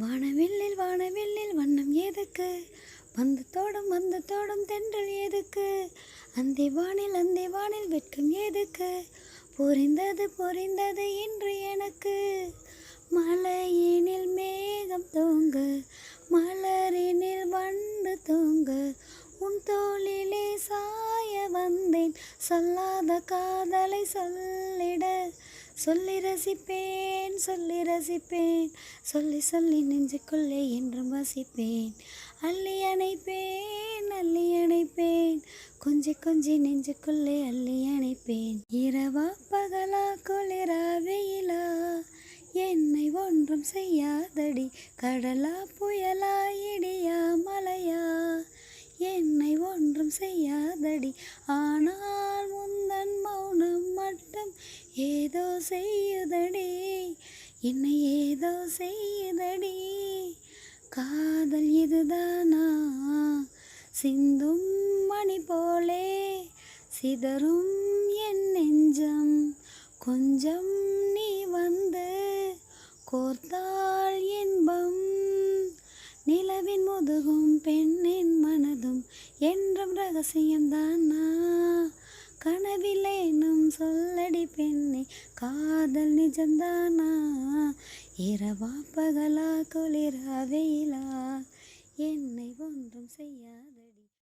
வானவில்லில் வண்ணம் எதுக்கு, வந்து தோடும் தென்றல் எதுக்கு, அந்தி வானில் வெட்கம் எதுக்கு, புரிந்தது இன்று எனக்கு. மலையினில் மேகம் தூங்கு, மலரினில் வண்டு தூங்கு, உன் தோளிலே சாய வந்தேன், சொல்லாத காதலை சொல்லிட. சொல்லி ரசிப்பேன் சொல்லி நெஞ்சுக்குள்ளே என்றும் வசிப்பேன். அள்ளி அணைப்பேன் கொஞ்சி நெஞ்சுக்குள்ளே அள்ளி அணைப்பேன். இரவா பகலா குளிரா வெயிலா என்னை ஒன்றும் செய்யாதடி, கடலா புயலா இடியா மலையா என்னை ஒன்றும் செய்யாதடி. ஆனால் முந்தன் மௌனம் மட்டும் ஏதோ செய்யுதடி, என்னை ஏதோ செய்யுதடி. காதல் இதுதானா, சிந்தும் மணி போலே சிதறும் என் நெஞ்சம். கொஞ்சம் நீ வந்து கோர்த்தால் இன்பம், நிலவின் முதுகும் பெண்ணின் மனதும் என்றும் ரகசியம்தானா. கனவிலேனும் சொல்லடி பெண்ணே, காதல் நிஜம்தானா. இரவா பகலா குளிரா வெயிலா என்னை ஒன்றும் செய்யாத.